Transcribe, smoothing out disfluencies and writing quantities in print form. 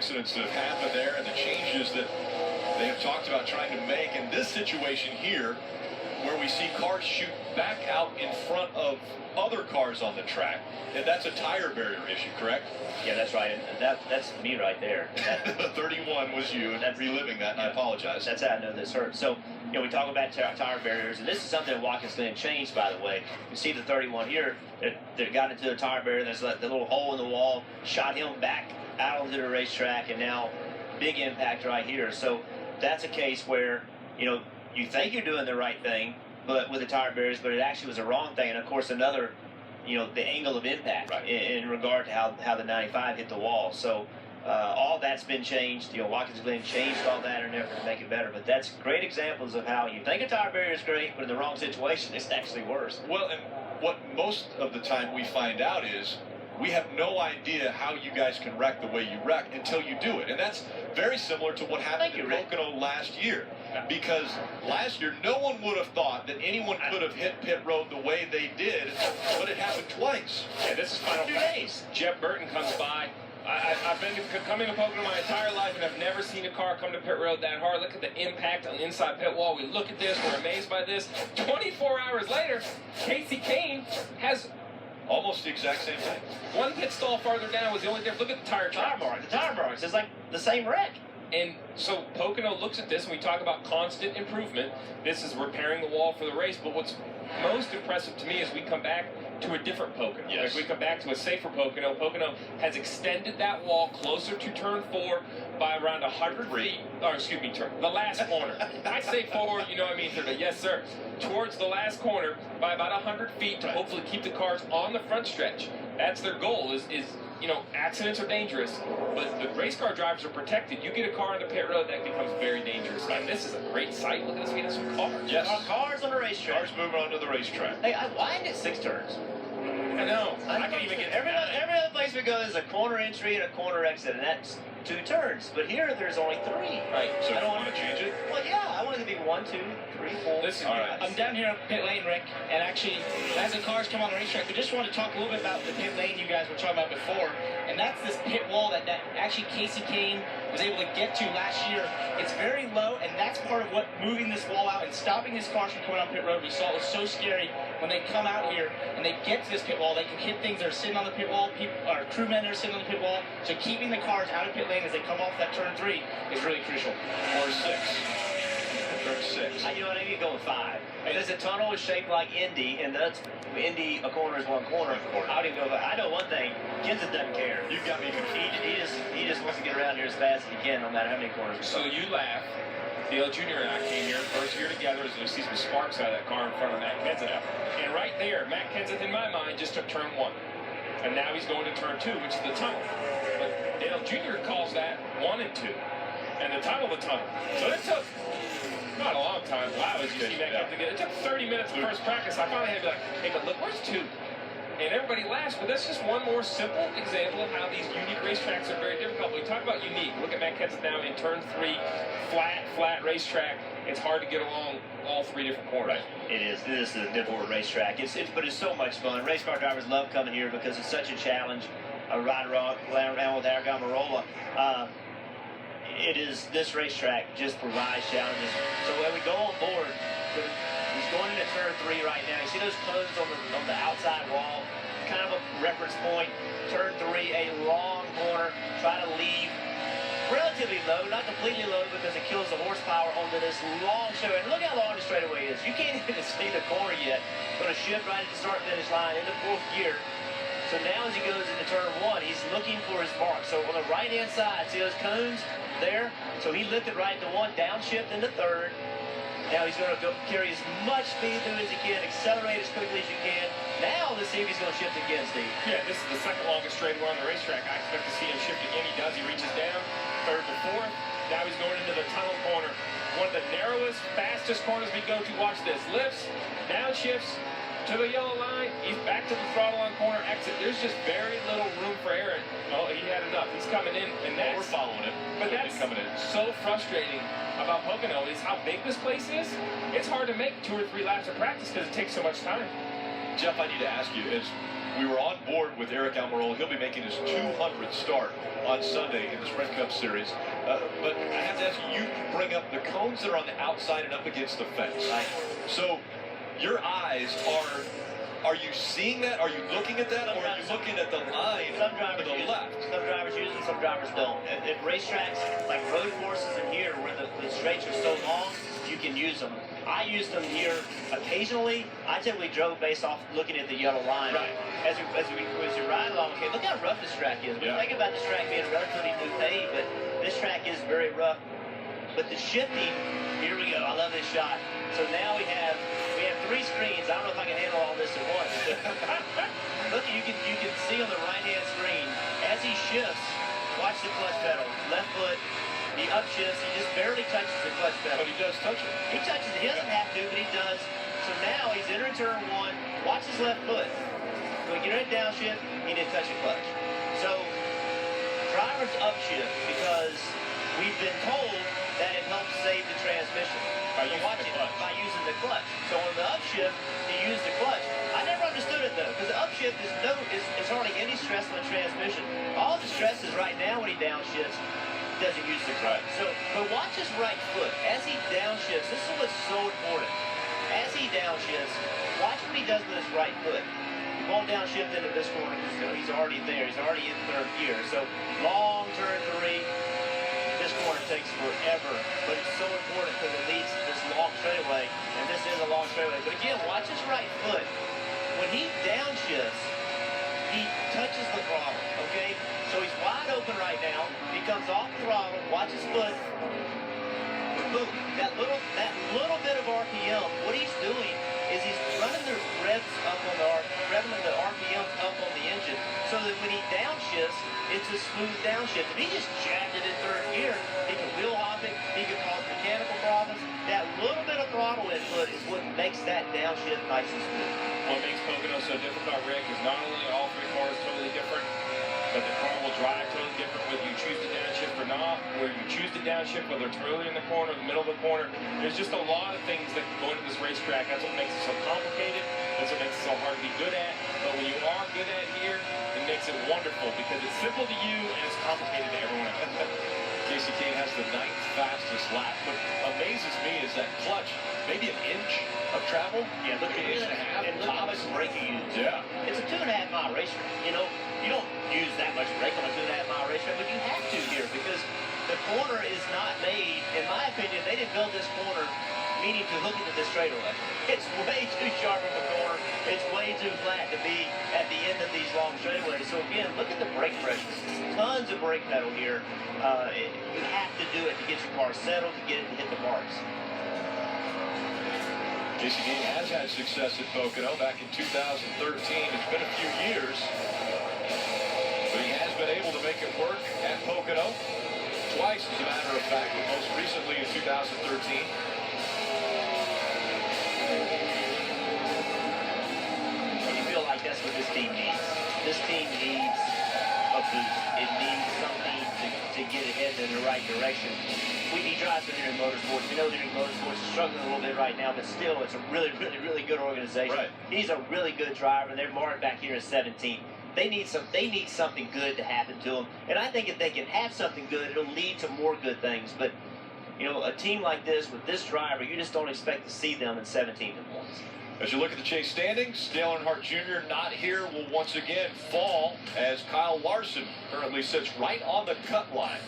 accidents that have happened there and the changes that they have talked about trying to make. In this situation here, where we see cars shoot back out in front of other cars on the track, and that's a tire barrier issue, correct? Yeah, that's right. And that's me right there. The 31 was you, and that's reliving that, and I apologize. That's how I know this hurt. So, we talk about tire barriers, and this is something that Watkins Glen changed, by the way. You see the 31 here that got into the tire barrier, there's the little hole in the wall, shot him back out onto the racetrack, and now big impact right here. So that's a case where, you think you're doing the right thing, but with the tire barriers, but it actually was the wrong thing. And of course, another, the angle of impact in regard to how the 95 hit the wall. So all that's been changed. Watkins Glen changed all that in an effort to make it better. But that's great examples of how you think a tire barrier is great, but in the wrong situation, it's actually worse. Well, and what most of the time we find out is we have no idea how you guys can wreck the way you wreck until you do it. And that's very similar to what happened in Pocono last year. Because last year, no one would have thought that anyone could have hit pit road the way they did, but it happened twice. Yeah, this is final 2 days. Jeff Burton comes by. I've been coming to Pocono my entire life, and I've never seen a car come to pit road that hard. Look at the impact on the inside pit wall. We look at this. We're amazed by this. 24 hours later, Casey Kane has almost the exact same thing. One pit stall farther down was the only difference. Look at the tire marks. The tire marks. It's like the same wreck. And so Pocono looks at this, and we talk about constant improvement. This is repairing the wall for the race. But what's most impressive to me is we come back to a different Pocono. Yes. Like we come back to a safer Pocono. Pocono has extended that wall closer to turn 4 by around 100 feet. Or excuse me, the last corner. I say forward, I mean third. Yes, sir. Towards the last corner by about 100 feet to hopefully keep the cars on the front stretch. That's their goal. Is accidents are dangerous, but the race car drivers are protected. You get a car on the pit road, that becomes very dangerous. And this is a great sight. Look at this. We got some cars. Yes. Cars on the racetrack. Cars moving onto the racetrack. Hey, why isn't it 6 turns? I know. I can even get every other place we go, there's a corner entry and a corner exit, and that's 2 turns. But here, there's only 3. Right. So I don't want to change it. Well, yeah, I want it to be 1, 2, 3, 4. Listen, all right. I'm down here on pit lane, Rick, and actually, as the cars come on the racetrack, we just want to talk a little bit about the pit lane you guys were talking about before, and that's this pit wall that actually Casey Kane was able to get to last year. It's very low, and that's part of what moving this wall out and stopping his cars from coming on pit road. We saw it was so scary when they come out here and they get to this pit wall. They can hit things that are sitting on the pit wall, crewmen that are sitting on the pit wall. So keeping the cars out of pit lane as they come off that turn 3 is really crucial. Or 6. Turn 6. You know what I mean? Going 5. Because the tunnel is shaped like Indy, and that's Indy, a corner is 1 corner. I don't even go 5. I know one thing. Kenseth doesn't care. You've got me confused. He just wants to get around here as fast as he can, no matter how many corners. So you laugh. Dale Jr. and I came here first year together, as you see some sparks out of that car in front of Matt Kenseth. And right there, Matt Kenseth, in my mind, just took turn 1. And now he's going to turn 2, which is the tunnel. But Dale Jr. calls that 1 and 2. And the tunnel, the tunnel. So it took not a long time. Wow, as you see that come together. It took 30 minutes of first practice. I finally had to be like, hey, but look, where's 2? And everybody laughs, but that's just one more simple example of how these unique racetracks are very difficult. We talk about unique. Look at Matt Kenseth now in turn 3, flat racetrack. It's hard to get along all 3 different corners. It is. This is a difficult racetrack. But it's so much fun. Race car drivers love coming here because it's such a challenge. Ride around with Aragon Marola. This racetrack just provides challenges. So when we go on board, he's going into turn 3 right now. You see those cones on the outside wall? Kind of a reference point. Turn 3, a long corner. Try to leave relatively low, not completely low because it kills the horsepower onto this long straightaway. And look how long the straightaway is. You can't even see the corner yet. Going to shift right at the start-finish line into 4th gear. So now as he goes into turn 1, he's looking for his mark. So on the right-hand side, see those cones there? So he lifted right into 1, downshift into 3rd. Now he's going to go carry as much speed through as he can, accelerate as quickly as you can. Now let's see if he's going to shift again, Steve. Yeah, this is the second longest straightaway on the racetrack. I expect to see him shift again. He does. He reaches down, 3rd to 4th. Now he's going into the tunnel corner. One of the narrowest, fastest corners we go to. Watch this. Lifts, downshifts to the yellow line. He's back to the throttle on corner exit. There's just very little room for error. Oh, he had enough. He's coming in, and that's... We're following him. But that's coming in. So frustrating about Pocono is how big this place is. It's hard to make 2 or 3 laps of practice because it takes so much time. Jeff, I need to ask you, as we were on board with Eric Almirola, he'll be making his 200th start on Sunday in the Sprint Cup Series. But I have to ask you, you bring up the cones that are on the outside and up against the fence. Right. So your eyes are you seeing that? Are you looking at that? Or are you looking at the line to the left? Some drivers use them, some drivers don't. At racetracks, like road courses in here, where the straights are so long, you can use them. I use them here occasionally. I typically drove based off looking at the yellow line. Right. As you ride along, okay, look how rough this track is. We think about this track being relatively new paved, but this track is very rough. But the shifting, here we go. I love this shot. So now we have 3 screens. I don't know if I can handle all this at once. Look, you can see on the right-hand screen as he shifts. Watch the clutch pedal. Left foot. He upshifts. He just barely touches the clutch pedal. But he does touch it. He touches it. He doesn't have to, but he does. So now he's entering turn 1. Watch his left foot. When you get ready to downshift, he didn't touch the clutch. So drivers upshift because we've been told that it helps save the transmission. By using the clutch. So on the upshift, he used the clutch. I never understood it though, because the upshift is hardly any stress on the transmission. All the stress is right now when he downshifts. Doesn't use the clutch. So, but watch his right foot as he downshifts. This is what's so important. As he downshifts, watch what he does with his right foot. He won't downshift into this corner because he's already there. He's already in third gear. So long turn 3. This corner takes forever, but it's so important because it leads to this long straightaway, and this is a long straightaway. But again, watch his right foot. When he downshifts, he touches the throttle, okay? So he's wide open right now. He comes off the throttle, watch his foot. Boom. That little bit of RPM, what he's doing is he's running the revs up on revving the RPMs up on the engine so that when he downshifts, it's a smooth downshift. If he just jabbed it in third gear, he can wheel hop it, he can cause mechanical problems. That little bit of throttle input is what makes that downshift nice and smooth. What makes Pocono so difficult, Rick, is not only are all 3 cars totally different, but the car will drive totally different whether you choose to downshift or not, where you choose to downshift, whether it's early in the corner, the middle of the corner. There's just a lot of things that can go into this racetrack. That's what makes it so complicated. That's what makes it so hard to be good at. But when you are good at here, it makes it wonderful because it's simple to you and it's complicated to everyone else. Casey Kane has the 9th fastest lap. What amazes me is that clutch, maybe an inch of travel. Yeah, look at an inch and a half. and look how much brake you use. Yeah. It's a 2.5 mile racetrack. You know, you don't use that much brake on a 2.5 mile racetrack, but you have to here because the corner is not made, in my opinion, they didn't build this corner meaning to hook into this straightaway. It's way too sharp of a corner. It's way too flat to be at the end of these long straightaways. So again, look at the brake pressure. Tons of brake pedal here. You have to do it to get your car settled, to get it to hit the marks. Casey Kane has had success at Pocono back in 2013. It's been a few years, but he has been able to make it work at Pocono twice, as a matter of fact, but most recently in 2013. That's what this team needs. This team needs a boost. It needs something to get it headed in the right direction. He drives in here in motorsports. We know that motorsports is struggling a little bit right now, but still, it's a really, really, really good organization. Right. He's a really good driver, and they're marked back here at 17. They need something good to happen to them, and I think if they can have something good, it'll lead to more good things. But you know, a team like this with this driver, you just don't expect to see them in 17 points. As you look at the chase standings, Dale Earnhardt Jr. not here will once again fall as Kyle Larson currently sits right on the cut line.